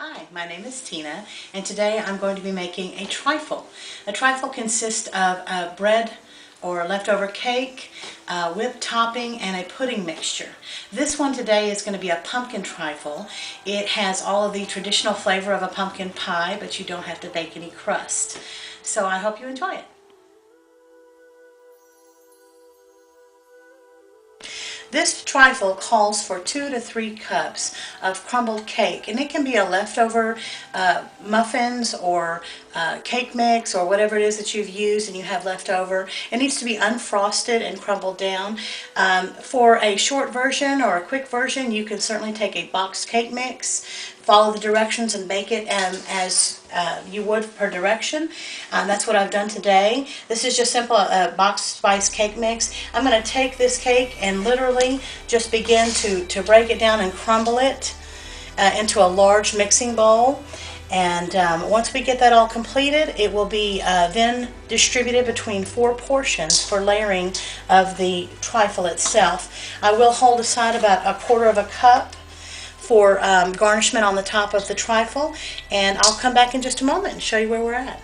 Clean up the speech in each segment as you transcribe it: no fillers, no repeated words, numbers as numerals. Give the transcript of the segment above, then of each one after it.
Hi, my name is Tina, and today I'm going to be making a trifle. A trifle consists of a bread or leftover cake, whipped topping, and a pudding mixture. This one today is going to be a pumpkin trifle. It has all of the traditional flavor of a pumpkin pie, but you don't have to bake any crust. So I hope you enjoy it. This trifle calls for 2 to 3 cups of crumbled cake, and it can be a leftover muffins or cake mix or whatever it is that you've used and you have left over. It needs to be unfrosted and crumbled down. For a short version or a quick version, you can certainly take a boxed cake mix, follow the directions and bake it as you would per direction. That's what I've done today. This is just simple, a boxed spice cake mix. I'm going to take this cake and literally just begin to break it down and crumble it into a large mixing bowl. And once we get that all completed, it will be then distributed between 4 portions for layering of the trifle itself. I will hold aside about 1/4 cup for garnishment on the top of the trifle, and I'll come back in just a moment and show you where we're at.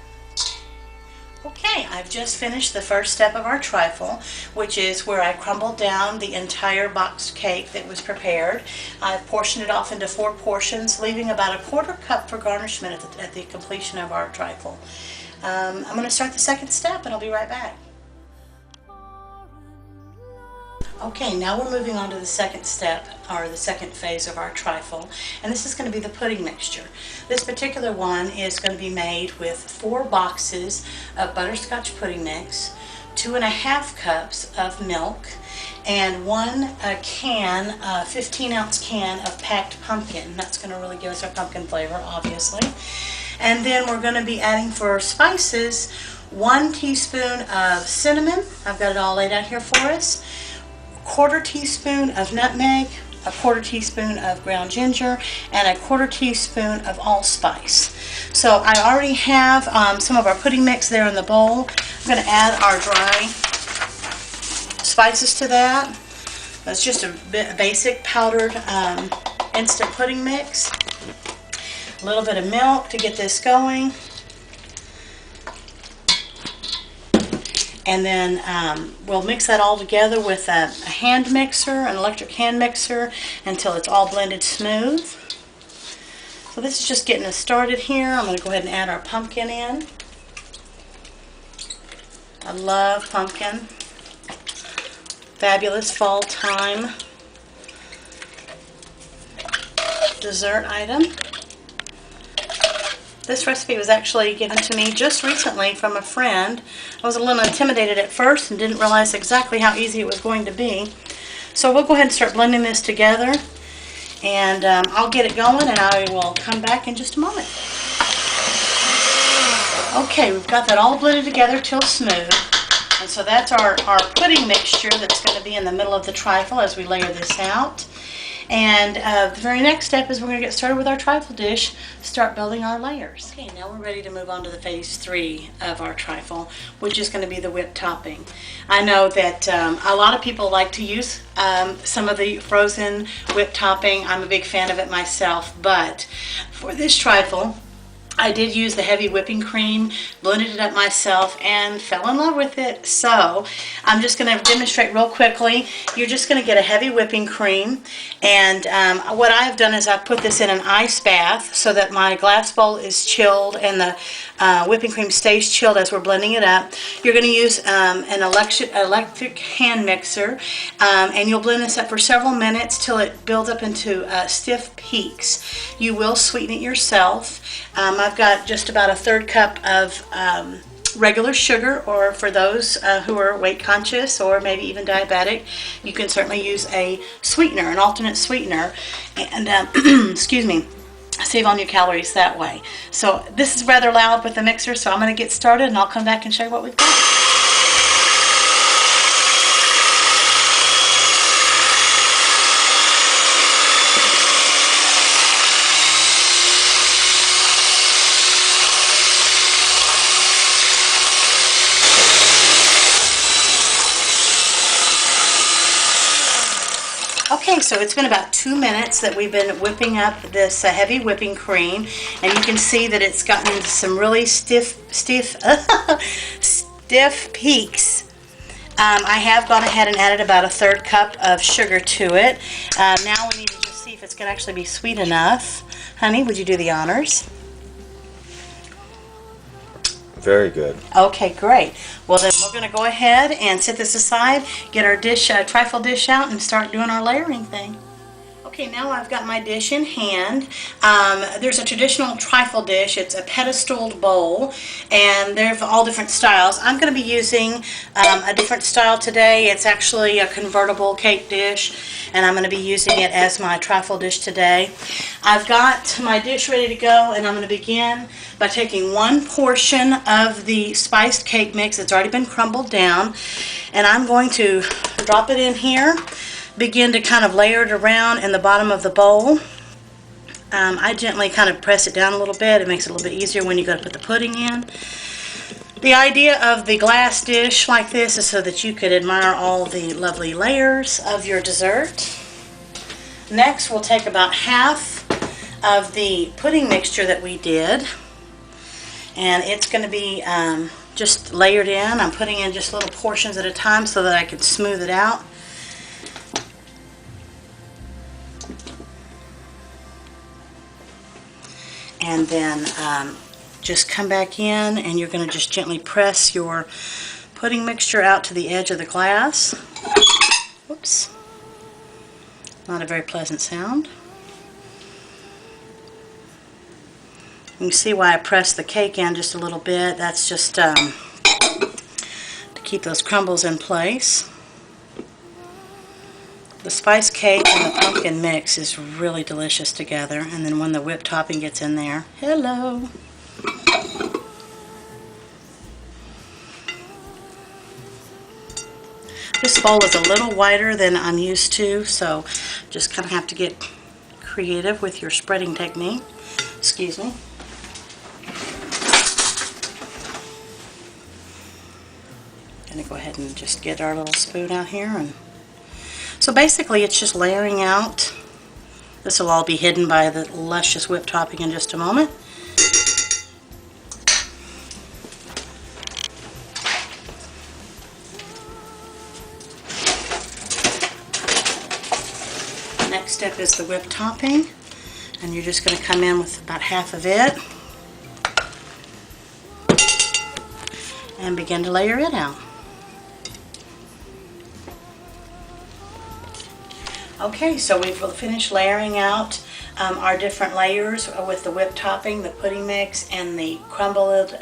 Okay, I've just finished the first step of our trifle, which is where I crumbled down the entire boxed cake that was prepared. I've portioned it off into 4 portions, leaving about 1/4 cup for garnishment at the completion of our trifle. I'm going to start the second step, and I'll be right back. Okay, now we're moving on to the second step, or the second phase of our trifle, and this is going to be the pudding mixture. This particular one is going to be made with 4 boxes of butterscotch pudding mix, 2½ cups of milk, and 1 can, 15-ounce can of packed pumpkin. That's going to really give us our pumpkin flavor, obviously. And then we're going to be adding for spices 1 teaspoon of cinnamon. I've got it all laid out here for us. 1/4 teaspoon of nutmeg, 1/4 teaspoon of ground ginger, and 1/4 teaspoon of allspice. So I already have some of our pudding mix there in the bowl. I'm going to add our dry spices to that. That's just a basic powdered instant pudding mix. A little bit of milk to get this going. And then we'll mix that all together with a hand mixer, an electric hand mixer, until it's all blended smooth. So this is just getting us started here. I'm going to go ahead and add our pumpkin in. I love pumpkin. Fabulous fall time dessert item. This recipe was actually given to me just recently from a friend. I was a little intimidated at first and didn't realize exactly how easy it was going to be. So we'll go ahead and start blending this together, and I'll get it going and I will come back in just a moment. Okay, we've got that all blended together till smooth. And so that's our pudding mixture that's going to be in the middle of the trifle as we layer this out. And the very next step is we're going to get started with our trifle dish, start building our layers. Okay, now we're ready to move on to the phase 3 of our trifle, which is going to be the whipped topping. I know that a lot of people like to use some of the frozen whipped topping. I'm a big fan of it myself, but for this trifle, I did use the heavy whipping cream, blended it up myself, and fell in love with it. So I'm just going to demonstrate real quickly. You're just going to get a heavy whipping cream, and what I've done is I've put this in an ice bath so that my glass bowl is chilled and the whipping cream stays chilled as we're blending it up. You're going to use an electric hand mixer, and you'll blend this up for several minutes till it builds up into stiff peaks. You will sweeten it yourself. I've got just about 1/3 cup of regular sugar, or for those who are weight conscious or maybe even diabetic, you can certainly use a sweetener, an alternate sweetener, and excuse me, save on your calories that way. So this is rather loud with the mixer, so I'm going to get started and I'll come back and show you what we've got. Okay, so it's been about 2 minutes that we've been whipping up this heavy whipping cream, and you can see that it's gotten into some really stiff peaks. I have gone ahead and added about a 1/3 cup of sugar to it. Now we need to just see if it's going to actually be sweet enough. Honey, would you do the honors? Very good. Okay, great. Well, then we're going to go ahead and set this aside, get our trifle dish out, and start doing our layering thing. Okay, now I've got my dish in hand. There's a traditional trifle dish. It's a pedestaled bowl, and they're all different styles. I'm going to be using a different style today. It's actually a convertible cake dish, and I'm going to be using it as my trifle dish today. I've got my dish ready to go, and I'm going to begin by taking 1 portion of the spiced cake mix that's already been crumbled down, and I'm going to drop it in here. Begin to kind of layer it around in the bottom of the bowl. I gently kind of press it down a little bit. It makes it a little bit easier when you go to put the pudding in. The idea of the glass dish like this is so that you could admire all the lovely layers of your dessert. Next, we'll take about half of the pudding mixture that we did, and it's going to be just layered in. I'm putting in just little portions at a time so that I can smooth it out. And then just come back in, and you're going to just gently press your pudding mixture out to the edge of the glass. Whoops. Not a very pleasant sound. You can see why I pressed the cake in just a little bit. That's just to keep those crumbles in place. The spice cake and the pumpkin mix is really delicious together, and then when the whipped topping gets in there, hello! This bowl is a little wider than I'm used to, so just kind of have to get creative with your spreading technique. Excuse me. Gonna go ahead and just get our little spoon out here, and so basically it's just layering out. This will all be hidden by the luscious whipped topping in just a moment. Next step is the whipped topping, and you're just going to come in with about half of it and begin to layer it out. Okay, so we've finished layering out our different layers with the whipped topping, the pudding mix, and the crumbled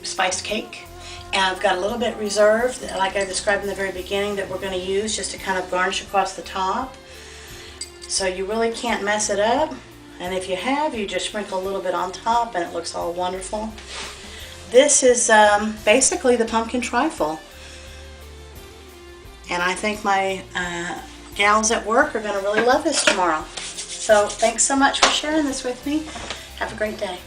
spiced cake. And I've got a little bit reserved, like I described in the very beginning, that we're going to use just to kind of garnish across the top. So you really can't mess it up. And if you have, you just sprinkle a little bit on top and it looks all wonderful. This is basically the pumpkin trifle. And I think my gals at work are going to really love this tomorrow. So thanks so much for sharing this with me. Have a great day.